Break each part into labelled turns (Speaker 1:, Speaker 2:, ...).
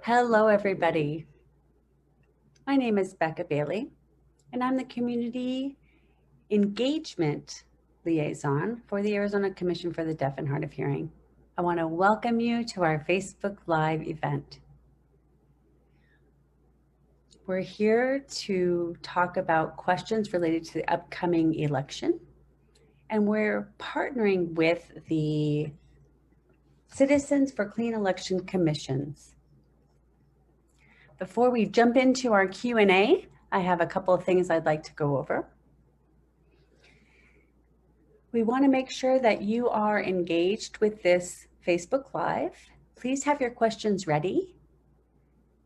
Speaker 1: Hello, everybody. My name is Becca Bailey, and I'm the Community Engagement Liaison for the Arizona Commission for the Deaf and Hard of Hearing. I want to welcome you to our Facebook Live event. We're here to talk about questions related to the upcoming election, and we're partnering with the Citizens for Clean Election Commissions. Before we jump into our Q&A, I have a couple of things I'd like to go over. We want to make sure that you are engaged with this Facebook Live. Please have your questions ready.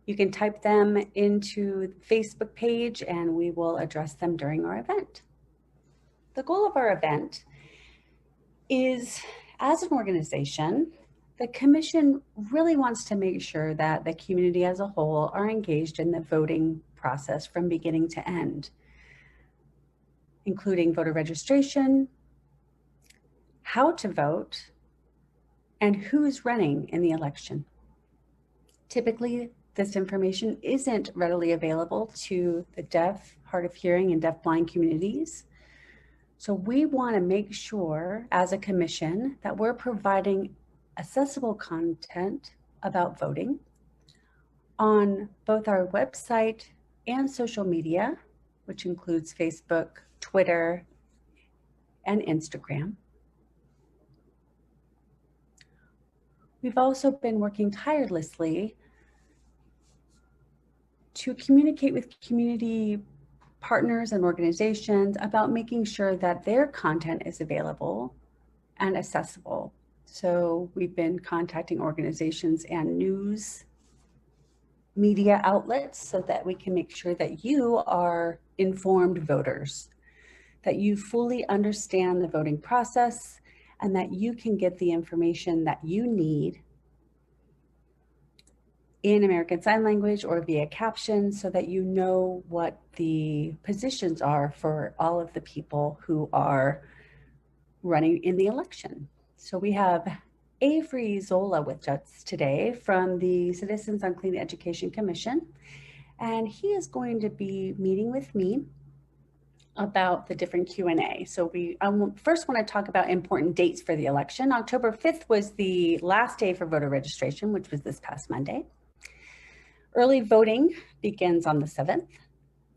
Speaker 1: You can type them into the Facebook page and we will address them during our event. The goal of our event is, as an organization, the Commission really wants to make sure that the community as a whole are engaged in the voting process from beginning to end, including voter registration, how to vote, and who's running in the election. Typically, this information isn't readily available to the deaf, hard of hearing, and deaf-blind communities. So we want to make sure as a commission that we're providing accessible content about voting on both our website and social media, which includes Facebook, Twitter, and Instagram. We've also been working tirelessly to communicate with community partners and organizations about making sure that their content is available and accessible. So we've been contacting organizations and news media outlets so that we can make sure that you are informed voters, that you fully understand the voting process, and that you can get the information that you need in American Sign Language or via caption so that you know what the positions are for all of the people who are running in the election. So we have Avery Zola with us today from the Citizens on Clean Education Commission, and he is going to be meeting with me about the different Q&A. So we first want to talk about important dates for the election. October 5th was the last day for voter registration, which was this past Monday. Early voting begins on the 7th.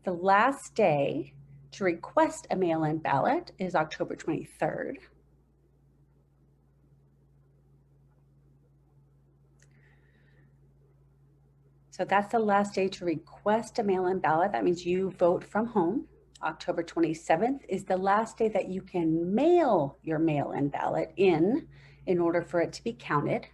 Speaker 1: The last day to request a mail-in ballot is October 23rd. So that's the last day to request a mail-in ballot. That means you vote from home. October 27th is the last day that you can mail your mail-in ballot in order for it to be counted.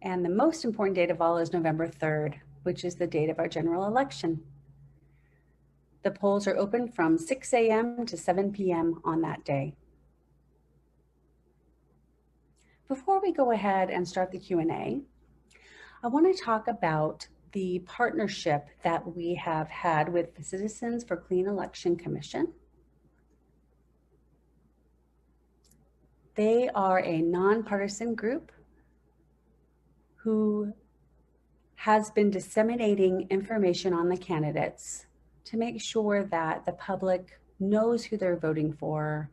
Speaker 1: And the most important date of all is November 3rd, which is the date of our general election. The polls are open from 6 a.m. to 7 p.m. on that day. Before we go ahead and start the Q&A, I want to talk about the partnership that we have had with the Citizens for Clean Election Commission. They are a nonpartisan group who has been disseminating information on the candidates to make sure that the public knows who they're voting for,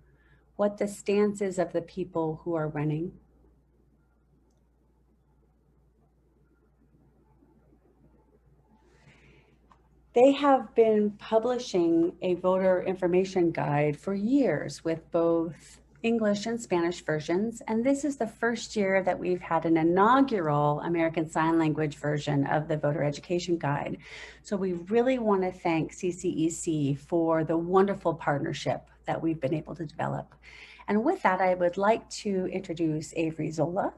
Speaker 1: what the stance is of the people who are running. They have been publishing a voter information guide for years with both English and Spanish versions, and this is the first year that we've had an inaugural American Sign Language version of the voter education guide. So we really want to thank CCEC for the wonderful partnership that we've been able to develop. And with that, I would like to introduce Avery Zola,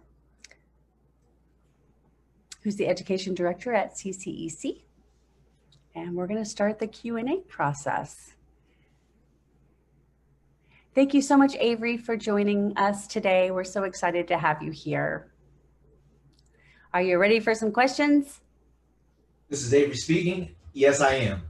Speaker 1: who's the Education Director at CCEC. And we're going to start the Q&A process. Thank you so much, Avery, for joining us today. We're so excited to have you here. Are you ready for some questions?
Speaker 2: This is Avery speaking. Yes, I am.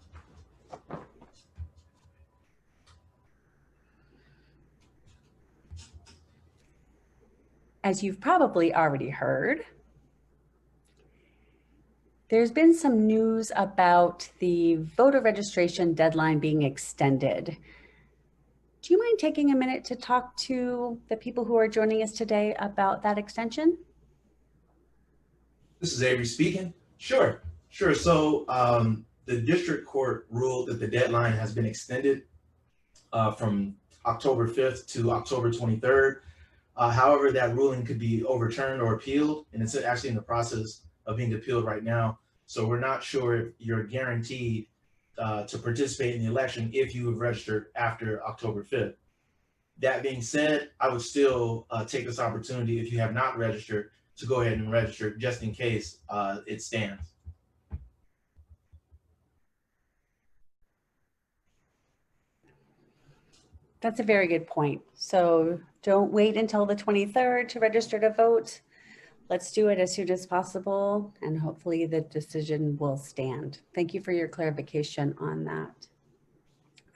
Speaker 1: As you've probably already heard, there's been some news about the voter registration deadline being extended. Do you mind taking a minute to talk to the people who are joining us today about that extension?
Speaker 2: This is Avery speaking. Sure. So the district court ruled that the deadline has been extended from October 5th to October 23rd. However, that ruling could be overturned or appealed, and it's actually in the process of being appealed right now. So we're not sure if you're guaranteed to participate in the election if you have registered after October 5th. That being said, I would still take this opportunity, if you have not registered, to go ahead and register just in case it stands.
Speaker 1: That's a very good point. So don't wait until the 23rd to register to vote. Let's do it as soon as possible, and hopefully the decision will stand. Thank you for your clarification on that.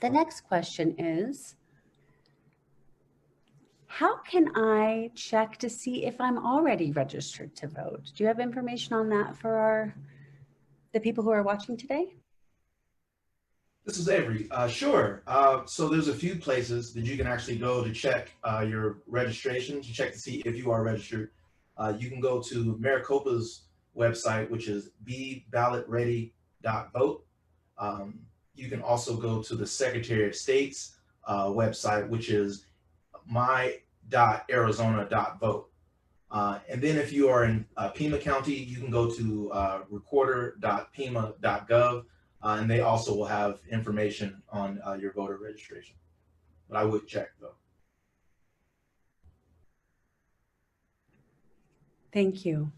Speaker 1: The next question is, how can I check to see if I'm already registered to vote? Do you have information on that for the people who are watching today?
Speaker 2: This is Avery. Sure. So there's a few places that you can actually go to check your registration, to check to see if you are registered. You can go to Maricopa's website, which is beballotready.vote. You can also go to the Secretary of State's website, which is my.arizona.vote. And then if you are in Pima County, you can go to recorder.pima.gov, and they also will have information on your voter registration. But I would check though.
Speaker 1: Thank you.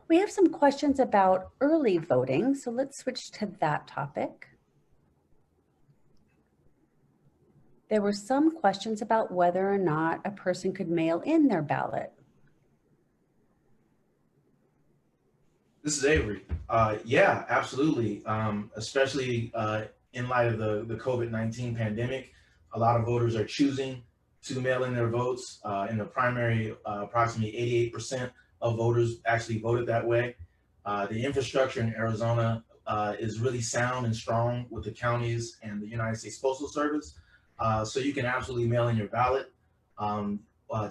Speaker 1: We have some questions about early voting, so let's switch to that topic. There were some questions about whether or not a person could mail in their ballot.
Speaker 2: This is Avery. Yeah, absolutely. Especially in light of the COVID-19 pandemic, a lot of voters are choosing to mail in their votes. In the primary, approximately 88% of voters actually voted that way. The infrastructure in Arizona is really sound and strong with the counties and the United States Postal Service. So you can absolutely mail in your ballot.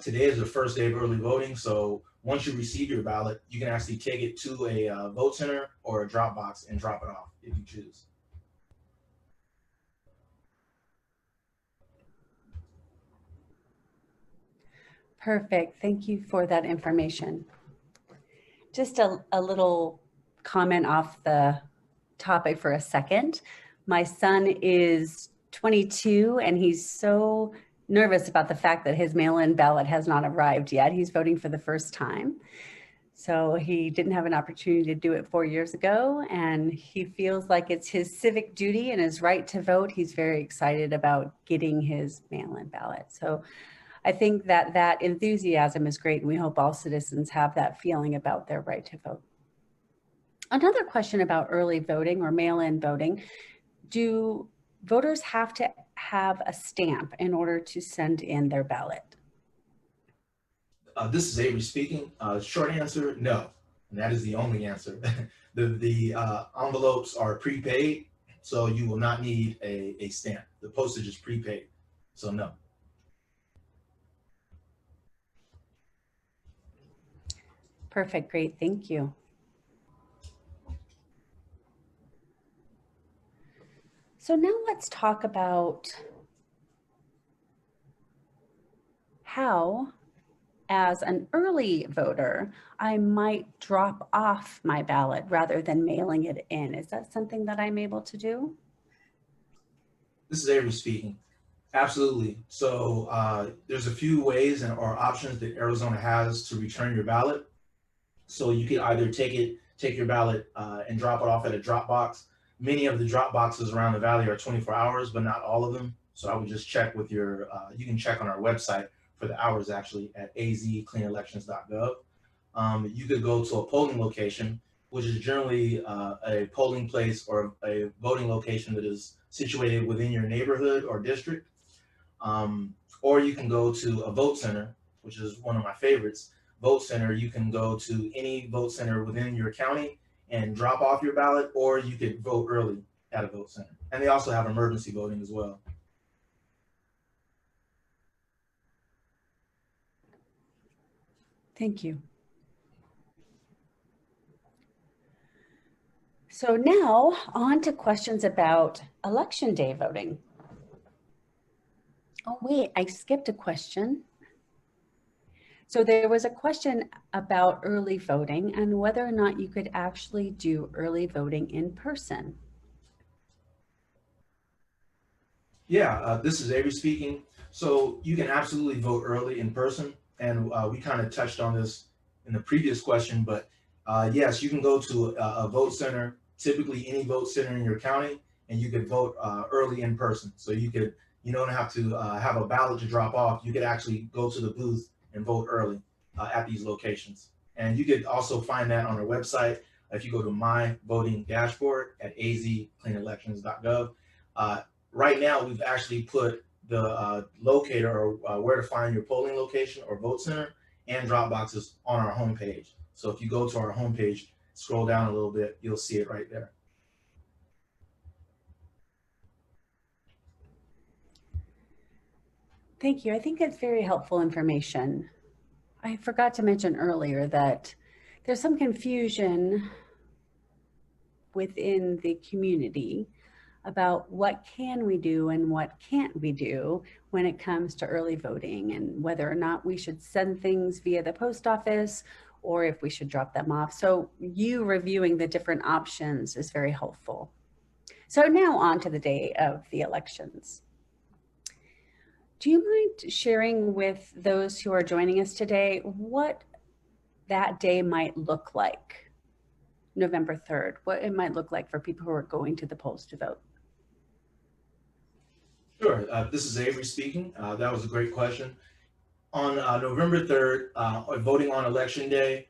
Speaker 2: Today is the first day of early voting, so once you receive your ballot, you can actually take it to a vote center or a drop box and drop it off if you choose.
Speaker 1: Perfect. Thank you for that information. Just a little comment off the topic for a second. My son is 22 and he's so nervous about the fact that his mail-in ballot has not arrived yet. He's voting for the first time. So he didn't have an opportunity to do it 4 years ago, and he feels like it's his civic duty and his right to vote. He's very excited about getting his mail-in ballot. So I think that enthusiasm is great, and we hope all citizens have that feeling about their right to vote. Another question about early voting or mail-in voting: do voters have to have a stamp in order to send in their ballot?
Speaker 2: This is Avery speaking. Short answer, no. And that is the only answer. the envelopes are prepaid, so you will not need a stamp. The postage is prepaid, so no.
Speaker 1: Perfect, great, thank you. So now let's talk about how, as an early voter, I might drop off my ballot rather than mailing it in. Is that something that I'm able to do?
Speaker 2: This is Avery speaking. Absolutely. So there's a few ways or options that Arizona has to return your ballot. So you can either take your ballot and drop it off at a drop box. Many of the drop boxes around the valley are 24 hours, but not all of them. So I would just check with your, you can check on our website for the hours actually at azcleanelections.gov. You could go to a polling location, which is generally a polling place or a voting location that is situated within your neighborhood or district. Or you can go to a vote center, which is one of my favorites. Vote center, you can go to any vote center within your county and drop off your ballot, or you could vote early at a vote center. And they also have emergency voting as well.
Speaker 1: Thank you. So now on to questions about election day voting. Oh, wait, I skipped a question. So there was a question about early voting and whether or not you could actually do early voting in person.
Speaker 2: Yeah, this is Avery speaking. So you can absolutely vote early in person. And we kind of touched on this in the previous question, but yes, you can go to a vote center, typically any vote center in your county, and you could vote early in person. So you don't have to have a ballot to drop off. You could actually go to the booth and vote early at these locations. And you could also find that on our website. If you go to my voting dashboard at azcleanelections.gov. Right now, we've actually put the locator or where to find your polling location or vote center and drop boxes on our homepage. So if you go to our homepage, scroll down a little bit, you'll see it right there.
Speaker 1: Thank you. I think it's very helpful information. I forgot to mention earlier that there's some confusion within the community about what can we do and what can't we do when it comes to early voting, and whether or not we should send things via the post office or if we should drop them off. So you reviewing the different options is very helpful. So now on to the day of the elections. Do you mind sharing with those who are joining us today what that day might look like, November 3rd, what it might look like for people who are going to the polls to vote?
Speaker 2: Sure. This is Avery speaking. That was a great question. On November 3rd, voting on election day,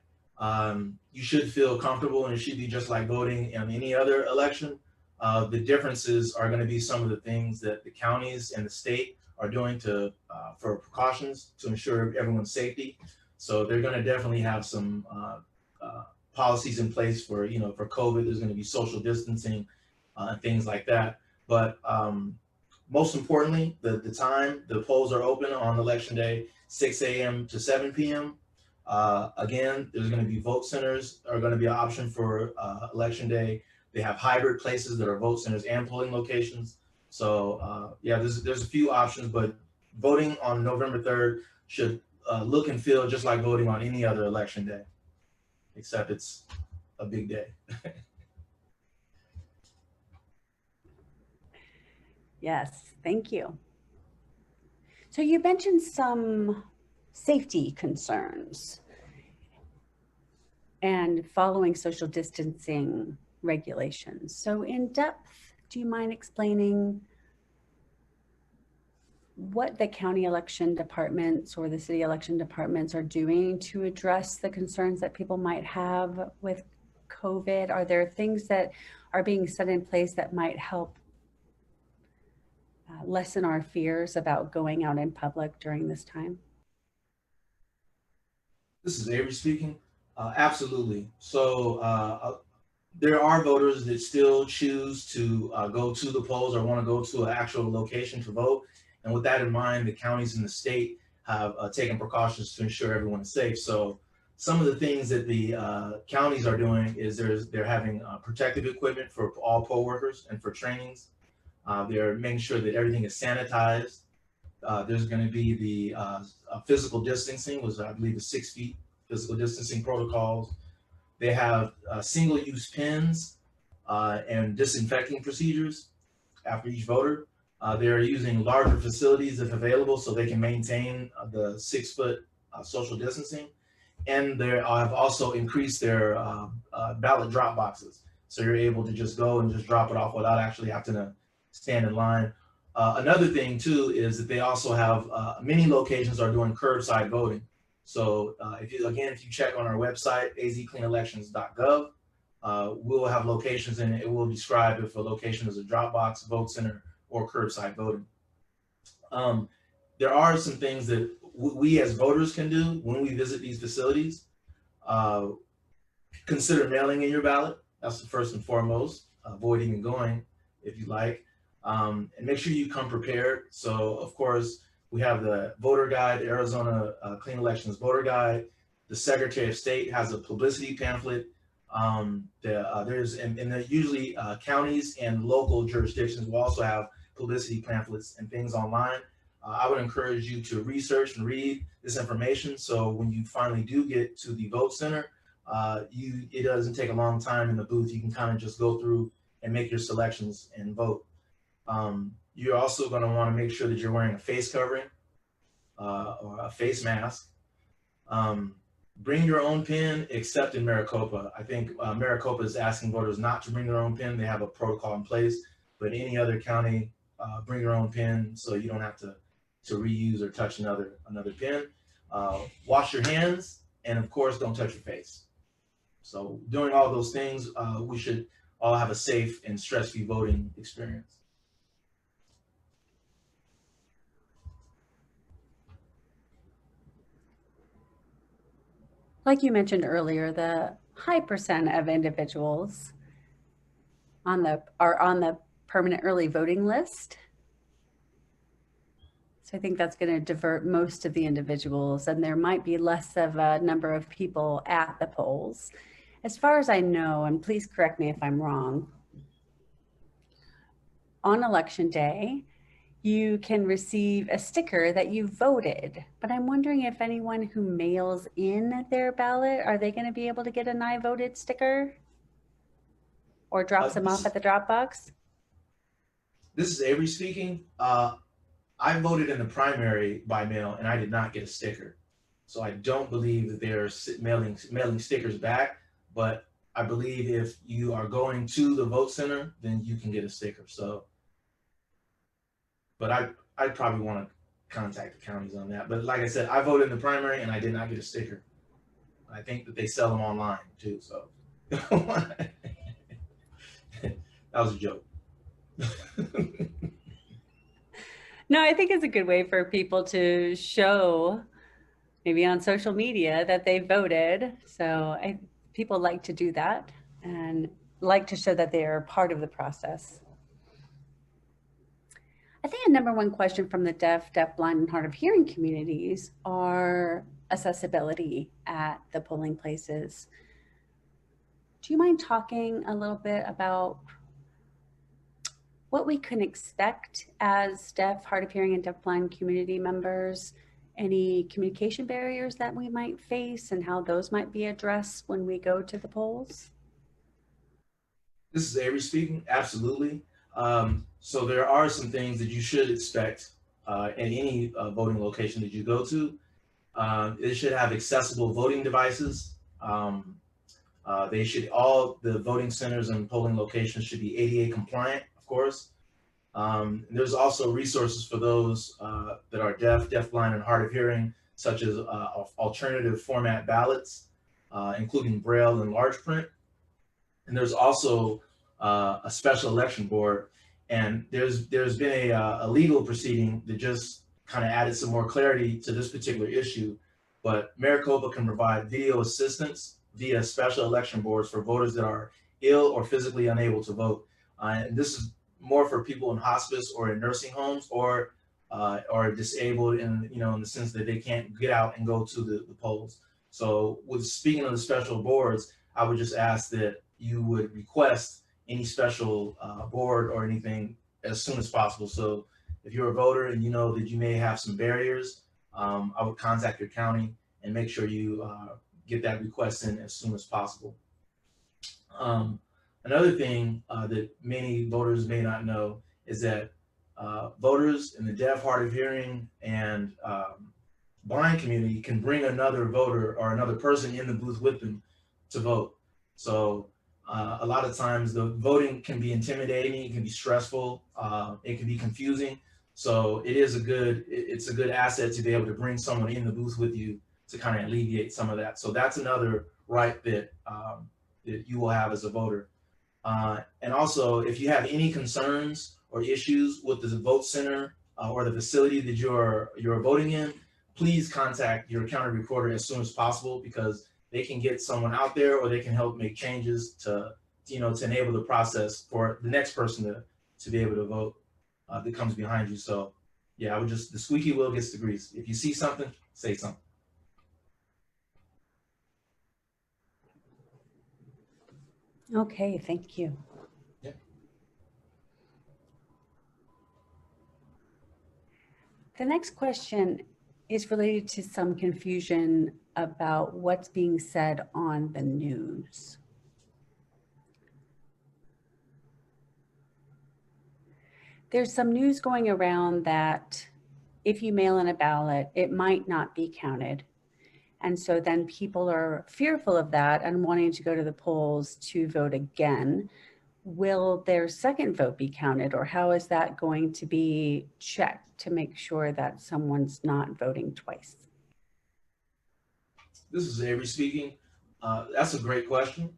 Speaker 2: you should feel comfortable, and it should be just like voting in any other election. The differences are going to be some of the things that the counties and the state are doing for precautions to ensure everyone's safety. So they're going to definitely have some policies in place for COVID. There's going to be social distancing and things like that. But most importantly, the time the polls are open on election day, 6 a.m. to 7 p.m. Again, there's going to be vote centers are going to be an option for election day. They have hybrid places that are vote centers and polling locations. So yeah, there's a few options, but voting on November 3rd should look and feel just like voting on any other election day, except it's a big day.
Speaker 1: Yes, thank you. So you mentioned some safety concerns and following social distancing regulations. So in depth, do you mind explaining what the county election departments or the city election departments are doing to address the concerns that people might have with COVID? Are there things that are being set in place that might help lessen our fears about going out in public during this time?
Speaker 2: This is Avery speaking. Absolutely. So there are voters that still choose to go to the polls or want to go to an actual location to vote. And with that in mind, the counties and the state have taken precautions to ensure everyone is safe. So some of the things that the counties are doing is they're having protective equipment for all poll workers and for trainings. They're making sure that everything is sanitized. There's going to be the physical distancing, was I believe is 6 feet physical distancing protocols. They have single-use pens and disinfecting procedures after each voter. They're using larger facilities if available so they can maintain the 6-foot social distancing. And they have also increased their ballot drop boxes. So you're able to just go and just drop it off without actually having to stand in line. Another thing too is that they also have many locations are doing curbside voting. So if you check on our website, azcleanelections.gov, we'll have locations and it will describe if a location is a drop box, vote center, or curbside voting. there are some things that we as voters can do when we visit these facilities. Uh, Consider mailing in your ballot. That's the first and foremost. Avoid even going if you like. And make sure you come prepared. So, of course, we have the voter guide, the Arizona Clean Elections voter guide. The Secretary of State has a publicity pamphlet. And usually counties and local jurisdictions will also have publicity pamphlets and things online. I would encourage you to research and read this information. So when you finally do get to the vote center, it doesn't take a long time in the booth. You can kind of just go through and make your selections and vote. You're also going to want to make sure that you're wearing a face covering or a face mask. Bring your own pen, except in Maricopa. I think Maricopa is asking voters not to bring their own pen. They have a protocol in place, but any other county, bring your own pen so you don't have to reuse or touch another pen. Wash your hands, and of course, don't touch your face. So doing all those things, we should all have a safe and stress-free voting experience.
Speaker 1: Like you mentioned earlier, the high percent of individuals are on the permanent early voting list. So I think that's going to divert most of the individuals, and there might be less of a number of people at the polls. As far as I know, and please correct me if I'm wrong, on election day, you can receive a sticker that you voted. But I'm wondering if anyone who mails in their ballot, are they going to be able to get an I voted sticker? Or drops them off at the drop box?
Speaker 2: This is Avery speaking. I voted in the primary by mail, and I did not get a sticker. So I don't believe that they're mailing stickers back. But I believe if you are going to the vote center, then you can get a sticker. So, but I'd probably want to contact the counties on that. But like I said, I voted in the primary and I did not get a sticker. I think that they sell them online too. So that was a joke.
Speaker 1: No, I think it's a good way for people to show, maybe on social media, that they voted. So people like to do that and like to show that they are part of the process. I think a number one question from the deaf, blind, and hard of hearing communities are accessibility at the polling places. Do you mind talking a little bit about what we can expect as deaf, hard of hearing, and deafblind community members? Any communication barriers that we might face and how those might be addressed when we go to the polls?
Speaker 2: This is Avery speaking. Absolutely. So there are some things that you should expect in any voting location that you go to. It should have accessible voting devices. All the voting centers and polling locations should be ADA compliant, of course. There's also resources for those that are deaf, deafblind, and hard of hearing, such as alternative format ballots, including Braille and large print. And there's also a special election board. And there's been a legal proceeding that just kind of added some more clarity to this particular issue. But Maricopa can provide video assistance via special election boards for voters that are ill or physically unable to vote. And this is more for people in hospice or in nursing homes or disabled in the sense that they can't get out and go to the polls. So with speaking of the special boards, I would just ask that you would request any special board or anything as soon as possible. So if you're a voter and you know that you may have some barriers, I would contact your county and make sure you get that request in as soon as possible. Another thing that many voters may not know is that voters in the deaf, hard of hearing, and blind community can bring another voter or another person in the booth with them to vote. So a lot of times the voting can be intimidating, it can be stressful, it can be confusing. So it's a good asset to be able to bring someone in the booth with you to kind of alleviate some of that. So that's another right that you will have as a voter. And also, if you have any concerns or issues with the vote center or the facility that you're voting in, please contact your county recorder as soon as possible, because they can get someone out there, or they can help make changes to to enable the process for the next person to be able to vote that comes behind you. So yeah, I would just, the squeaky wheel gets the grease. If you see something, say something.
Speaker 1: Okay, thank you.
Speaker 2: Yeah.
Speaker 1: The next question is related to some confusion about what's being said on the news. There's some news going around that if you mail in a ballot, it might not be counted. And so then people are fearful of that and wanting to go to the polls to vote again. Will their second vote be counted, or how is that going to be checked to make sure that someone's not voting twice?
Speaker 2: This is Avery speaking. That's a great question.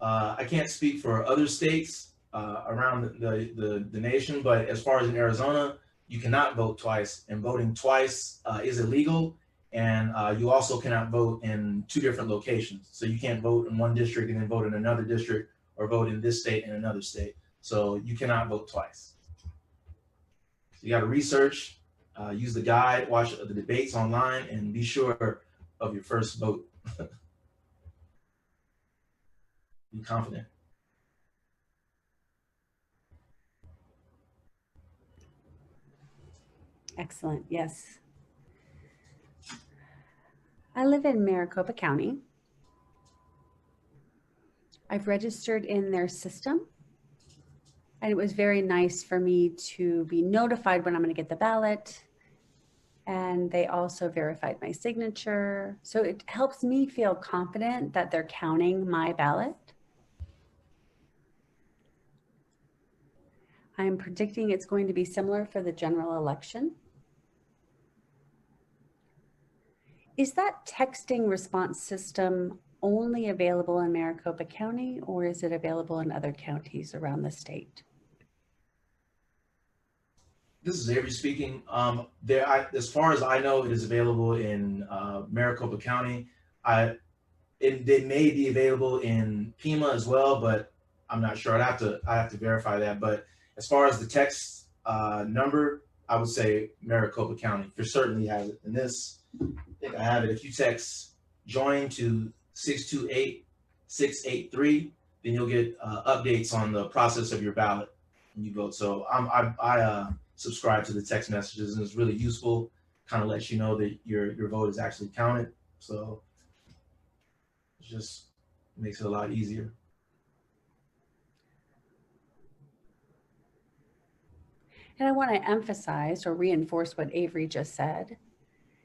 Speaker 2: I can't speak for other states around the nation, but as far as in Arizona, you cannot vote twice, and voting twice is illegal. And you also cannot vote in two different locations. So you can't vote in one district and then vote in another district, or vote in this state and another state. So you cannot vote twice. So you got to research, use the guide, watch the debates online, and be sure of your first vote. Be confident.
Speaker 1: Excellent, yes. I live in Maricopa County. I've registered in their system, and it was very nice for me to be notified when I'm going to get the ballot. And they also verified my signature. So it helps me feel confident that they're counting my ballot. I'm predicting it's going to be similar for the general election. Is that texting response system only available in Maricopa County, or is it available in other counties around the state?
Speaker 2: This is Avery speaking. As far as I know, it is available in Maricopa County. It may be available in Pima as well, but I'm not sure. I have to verify that. But as far as the text number, I would say Maricopa County for certainly has it. And this, I think I have it. If you text join to 628-683, then you'll get updates on the process of your ballot when you vote. So I subscribe to the text messages, and it's really useful. Kind of lets you know that your vote is actually counted. So it just makes it a lot easier.
Speaker 1: And I want to emphasize or reinforce what Avery just said.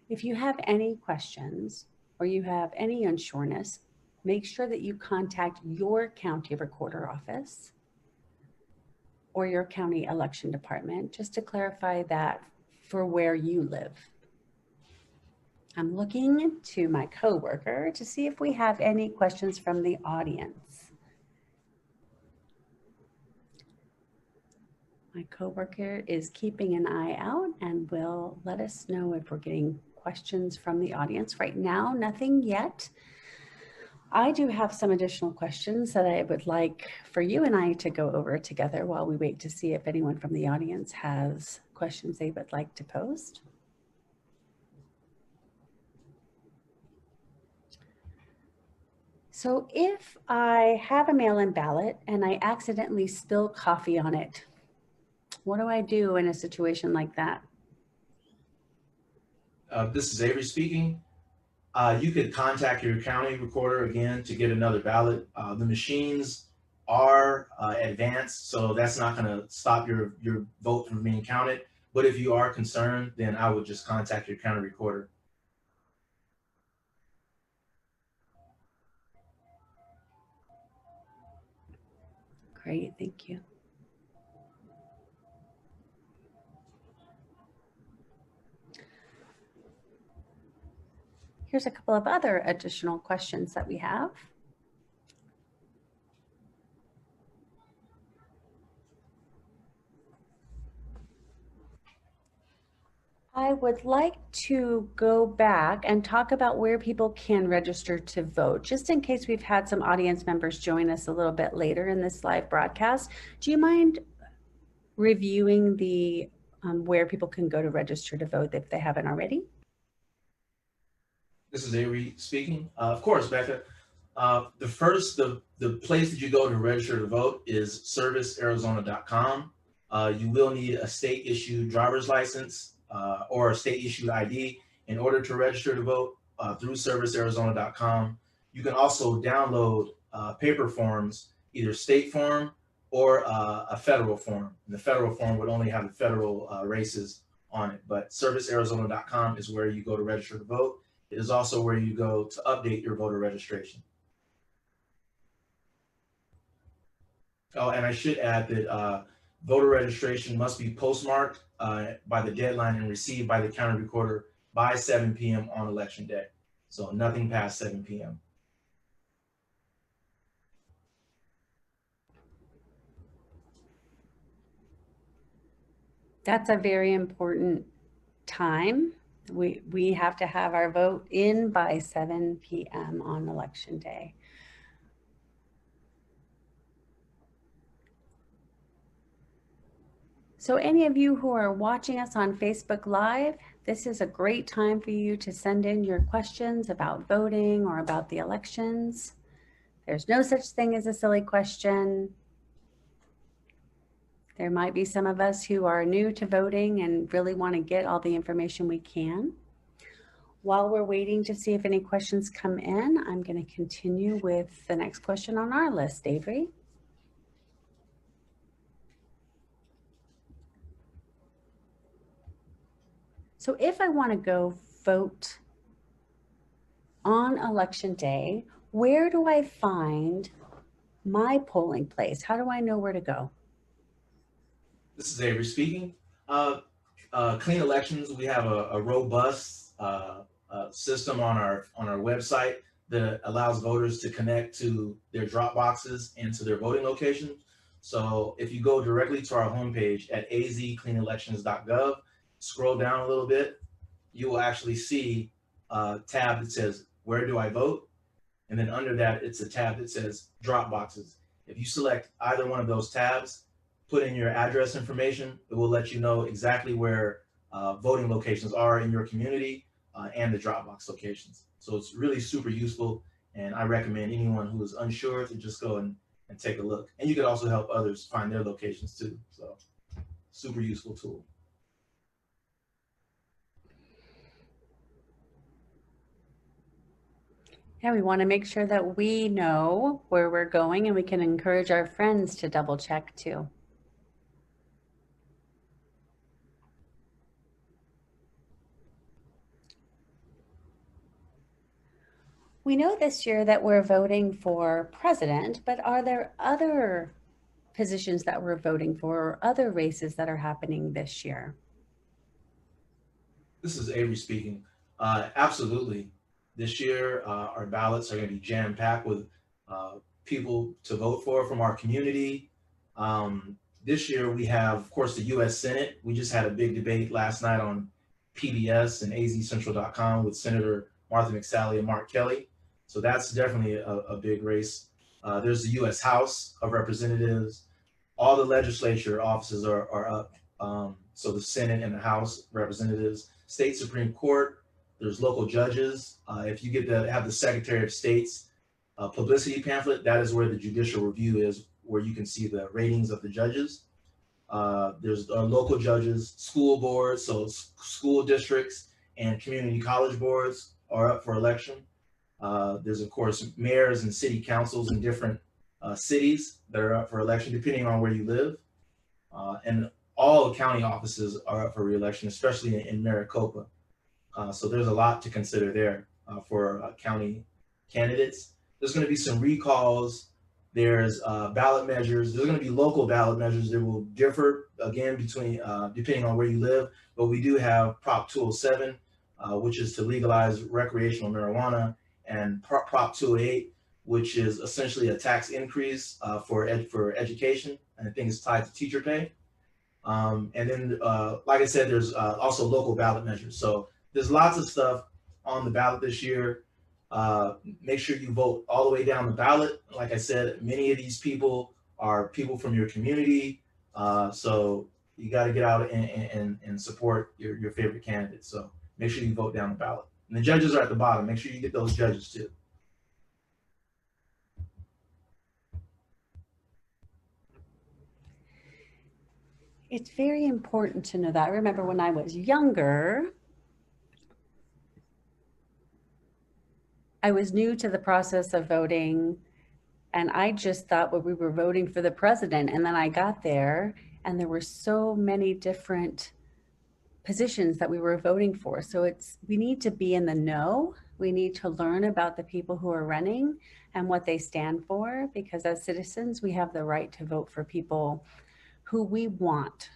Speaker 1: If you have any questions or you have any unsureness, make sure that you contact your county recorder office or your county election department just to clarify that for where you live. I'm looking to my coworker to see if we have any questions from the audience. My coworker is keeping an eye out and will let us know if we're getting questions from the audience. Right now, nothing yet. I do have some additional questions that I would like for you and I to go over together while we wait to see if anyone from the audience has questions they would like to post. So if I have a mail-in ballot and I accidentally spill coffee on it, what do I do in a situation like that?
Speaker 2: This is Avery speaking. You could contact your county recorder again to get another ballot. The machines are advanced, so that's not going to stop your vote from being counted. But if you are concerned, then I would just contact your county recorder.
Speaker 1: Great, thank you. Here's a couple of other additional questions that we have. I would like to go back and talk about where people can register to vote, just in case we've had some audience members join us a little bit later in this live broadcast. Do you mind reviewing the where people can go to register to vote if they haven't already?
Speaker 2: This is Avery speaking. Of course, Becca. The place that you go to register to vote is servicearizona.com. You will need a state issued driver's license or a state issued ID in order to register to vote through servicearizona.com. You can also download paper forms, either state form or a federal form. And the federal form would only have the federal races on it, but servicearizona.com is where you go to register to vote. It is also where you go to update your voter registration. Oh, and I should add that voter registration must be postmarked by the deadline and received by the county recorder by 7 p.m. on election day. So nothing past 7 p.m.
Speaker 1: That's a very important time. We have to have our vote in by 7 p.m. on election day. So any of you who are watching us on Facebook Live, this is a great time for you to send in your questions about voting or about the elections. There's no such thing as a silly question. There might be some of us who are new to voting and really want to get all the information we can. While we're waiting to see if any questions come in, I'm going to continue with the next question on our list, Avery. So if I want to go vote on election day, where do I find my polling place? How do I know where to go?
Speaker 2: This is Avery speaking. Clean Elections, we have a robust system on our website that allows voters to connect to their drop boxes and to their voting locations. So if you go directly to our homepage at azcleanelections.gov, scroll down a little bit, you will actually see a tab that says, "Where do I vote?" And then under that, it's a tab that says drop boxes. If you select either one of those tabs, put in your address information, it will let you know exactly where voting locations are in your community and the Dropbox locations. So it's really super useful, and I recommend anyone who is unsure to just go and take a look. And you can also help others find their locations too. So super useful tool.
Speaker 1: Yeah, we want to make sure that we know where we're going and we can encourage our friends to double check too. We know this year that we're voting for president, but are there other positions that we're voting for or other races that are happening this year?
Speaker 2: This is Avery speaking. Absolutely. This year, our ballots are going to be jam-packed with people to vote for from our community. This year, we have, of course, the U.S. Senate. We just had a big debate last night on PBS and azcentral.com with Senator Martha McSally and Mark Kelly. So that's definitely a big race. There's the U.S. House of Representatives. All the legislature offices are up. So the Senate and the House Representatives, State Supreme Court, there's local judges. If you get to have the Secretary of State's publicity pamphlet, that is where the judicial review is, where you can see the ratings of the judges. There's local judges, school boards, so school districts and community college boards are up for election. There's, of course, mayors and city councils in different cities that are up for election, depending on where you live. And all county offices are up for re-election, especially in Maricopa. So there's a lot to consider there for county candidates. There's going to be some recalls. There's ballot measures. There's going to be local ballot measures that will differ, again, between depending on where you live. But we do have Prop 207, which is to legalize recreational marijuana, and Prop 208, which is essentially a tax increase for education. And I think it's tied to teacher pay. And then, like I said, there's also local ballot measures. So there's lots of stuff on the ballot this year. Make sure you vote all the way down the ballot. Like I said, many of these people are people from your community. So you got to get out and support your favorite candidate. So make sure you vote down the ballot. And the judges are at the bottom. Make sure you get those judges too.
Speaker 1: It's very important to know that. I remember when I was younger, I was new to the process of voting, and I just thought we were voting for the president. And then I got there, and there were so many different positions that we were voting for. So we need to be in the know. We need to learn about the people who are running and what they stand for, because as citizens, we have the right to vote for people who we want,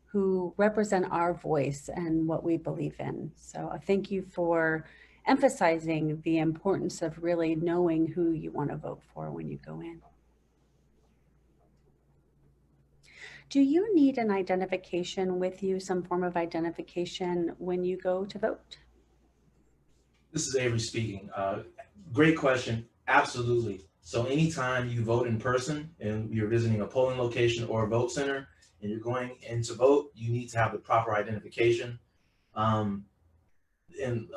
Speaker 1: who represent our voice and what we believe in. So thank you for emphasizing the importance of really knowing who you want to vote for when you go in. Do you need an identification with you, some form of identification when you go to vote?
Speaker 2: This is Avery speaking. Great question. Absolutely. So anytime you vote in person and you're visiting a polling location or a vote center and you're going in to vote, you need to have the proper identification. Um, and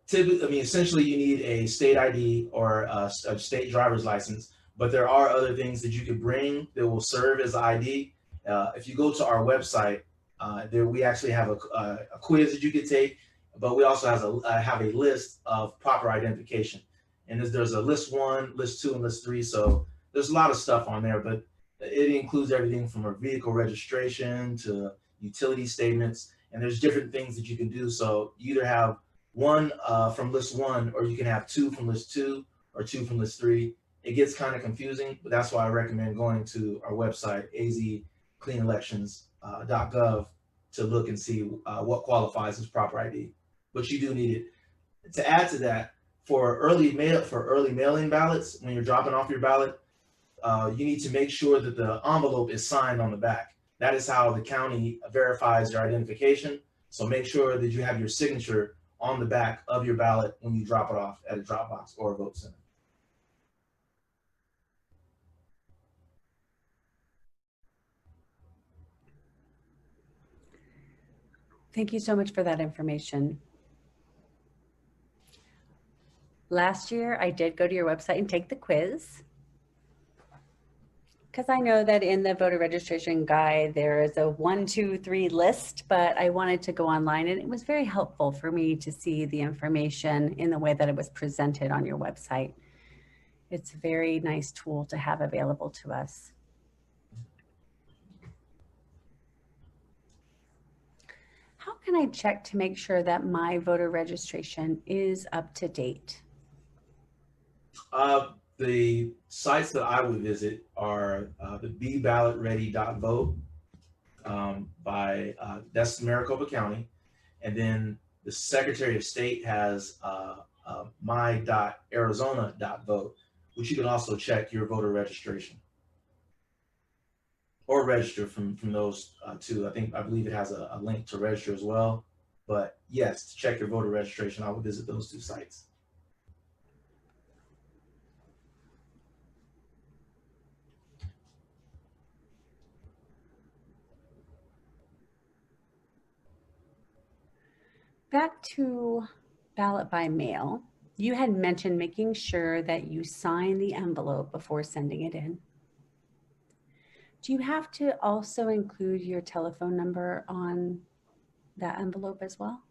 Speaker 2: typically, I mean, essentially, you need a state ID or a state driver's license. But there are other things that you could bring that will serve as ID. If you go to our website, there we actually have a quiz that you could take, but we also have a list of proper identification. And there's a list one, list two, and list three. So there's a lot of stuff on there, but it includes everything from a vehicle registration to utility statements. And there's different things that you can do. So you either have one from list one, or you can have two from list two or two from list three. It gets kind of confusing, but that's why I recommend going to our website, azcleanelections.gov, to look and see what qualifies as proper ID. But you do need it. To add to that, for early mail-in ballots, when you're dropping off your ballot, you need to make sure that the envelope is signed on the back. That is how the county verifies your identification. So make sure that you have your signature on the back of your ballot when you drop it off at a drop box or a vote center.
Speaker 1: Thank you so much for that information. Last year, I did go to your website and take the quiz, because I know that in the voter registration guide, there is a 1, 2, 3 list, but I wanted to go online, and it was very helpful for me to see the information in the way that it was presented on your website. It's a very nice tool to have available to us. How can I check to make sure that my voter registration is up to date?
Speaker 2: The sites that I would visit are the beballotready.vote by that's Maricopa County, and then the Secretary of State has my.arizona.vote, which you can also check your voter registration or register from those two. I believe it has a link to register as well. But yes, to check your voter registration, I would visit those two sites.
Speaker 1: Back to ballot by mail, you had mentioned making sure that you sign the envelope before sending it in. Do you have to also include your telephone number on that envelope as well?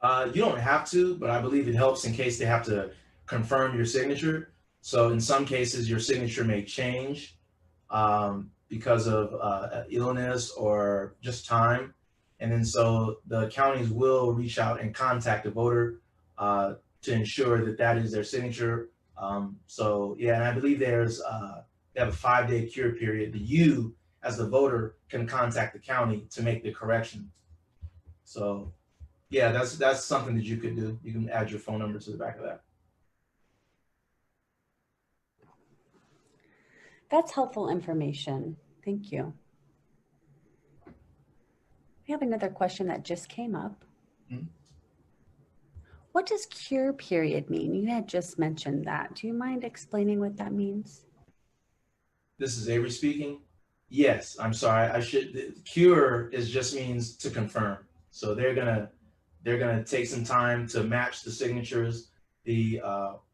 Speaker 2: You don't have to, but I believe it helps in case they have to confirm your signature. So in some cases, your signature may change because of illness or just time. And then so the counties will reach out and contact the voter to ensure that that is their signature. So yeah, and I believe they have a 5-day cure period that you, as the voter, can contact the county to make the correction. So yeah, that's something that you could do. You can add your phone number to the back of that.
Speaker 1: That's helpful information. Thank you. We have another question that just came up.
Speaker 2: Mhm.
Speaker 1: What does cure period mean? You had just mentioned that. Do you mind explaining what that means?
Speaker 2: This is Avery speaking. Yes, I'm sorry. I should. Cure is just means to confirm. So they're gonna take some time to match the signatures. The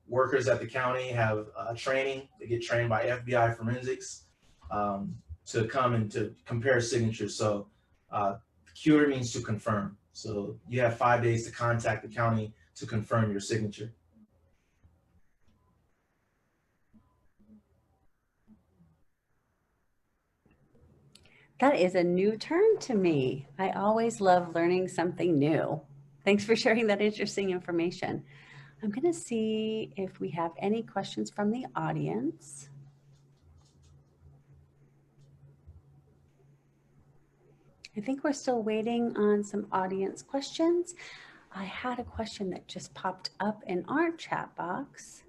Speaker 2: workers at the county have training. They get trained by FBI forensics to come and to compare signatures. So uh, cure means to confirm. So you have 5 days to contact the county to confirm your signature.
Speaker 1: That is a new term to me. I always love learning something new. Thanks for sharing that interesting information. I'm going to see if we have any questions from the audience. I think we're still waiting on some audience questions. I had a question that just popped up in our chat box.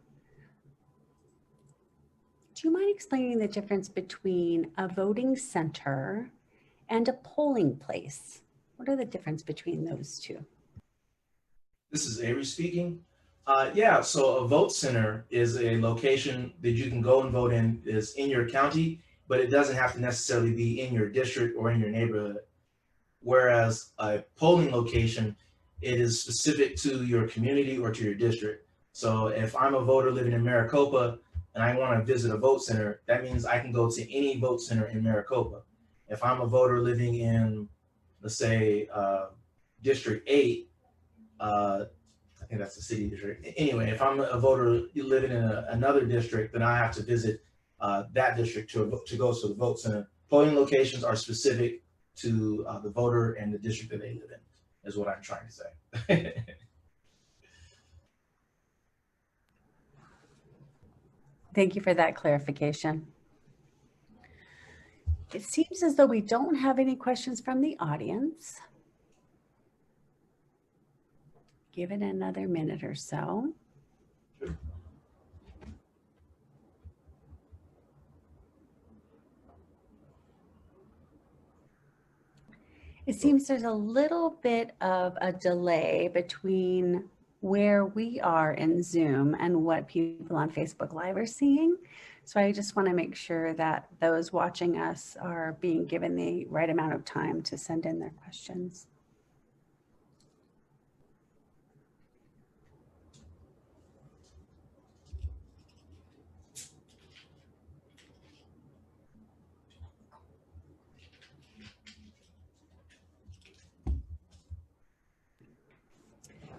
Speaker 1: Do you mind explaining the difference between a voting center and a polling place? What are the difference between those two?
Speaker 2: This is Avery speaking. Yeah, so a vote center is a location that you can go and vote in, is in your county, but it doesn't have to necessarily be in your district or in your neighborhood. Whereas a polling location, it is specific to your community or to your district. So if I'm a voter living in Maricopa and I want to visit a vote center, that means I can go to any vote center in Maricopa. If I'm a voter living in, let's say, District 8, I think that's the city district. Anyway, if I'm a voter living in another district, then I have to visit that district to go to the vote center. Polling locations are specific to the voter and the district that they live in, is what I'm trying to say.
Speaker 1: Thank you for that clarification. It seems as though we don't have any questions from the audience. Give it another minute or so.
Speaker 2: Sure.
Speaker 1: It seems there's a little bit of a delay between where we are in Zoom and what people on Facebook Live are seeing. So I just want to make sure that those watching us are being given the right amount of time to send in their questions.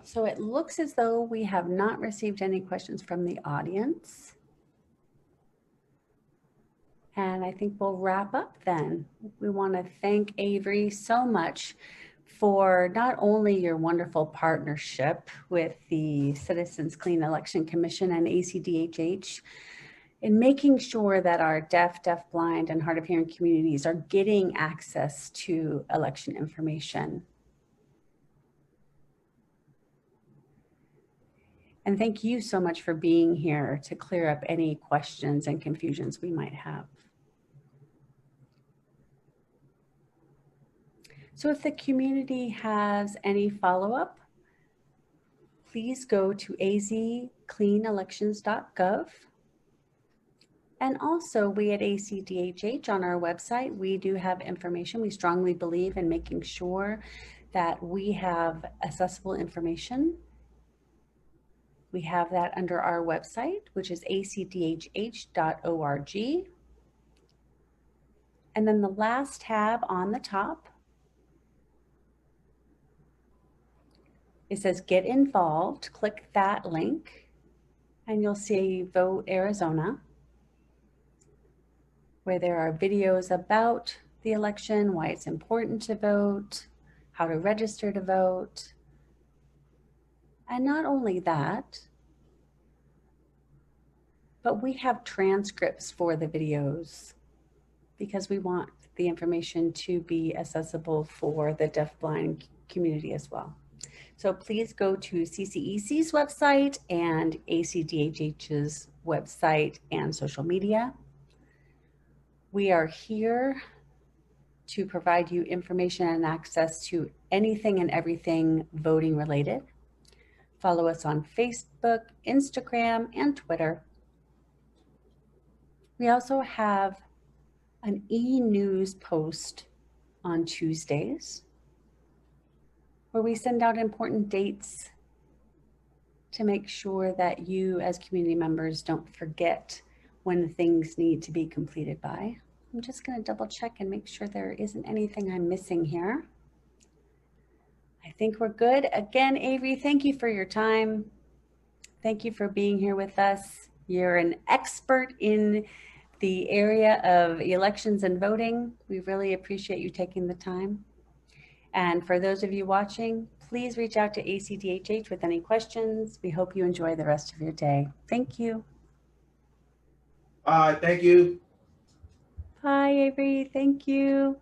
Speaker 1: So it looks as though we have not received any questions from the audience. And I think we'll wrap up then. We want to thank Avery so much for not only your wonderful partnership with the Citizens Clean Election Commission and ACDHH in making sure that our deaf, deafblind, and hard of hearing communities are getting access to election information. And thank you so much for being here to clear up any questions and confusions we might have. So if the community has any follow-up, please go to azcleanelections.gov. And also we at ACDHH on our website, we do have information. We strongly believe in making sure that we have accessible information. We have that under our website, which is acdhh.org. And then the last tab on the top, it says get involved. Click that link and you'll see Vote Arizona, where there are videos about the election, why it's important to vote, how to register to vote. And not only that, but we have transcripts for the videos because we want the information to be accessible for the deafblind community as well. So please go to CCEC's website and ACDHH's website and social media. We are here to provide you information and access to anything and everything voting related. Follow us on Facebook, Instagram, and Twitter. We also have an e-news post on Tuesdays where we send out important dates to make sure that you as community members don't forget when things need to be completed by. I'm just going to double check and make sure there isn't anything I'm missing here. I think we're good. Again, Avery, thank you for your time. Thank you for being here with us. You're an expert in the area of elections and voting. We really appreciate you taking the time. And for those of you watching, please reach out to ACDHH with any questions. We hope you enjoy the rest of your day. Thank you.
Speaker 2: Thank you.
Speaker 1: Bye, Avery. Thank you.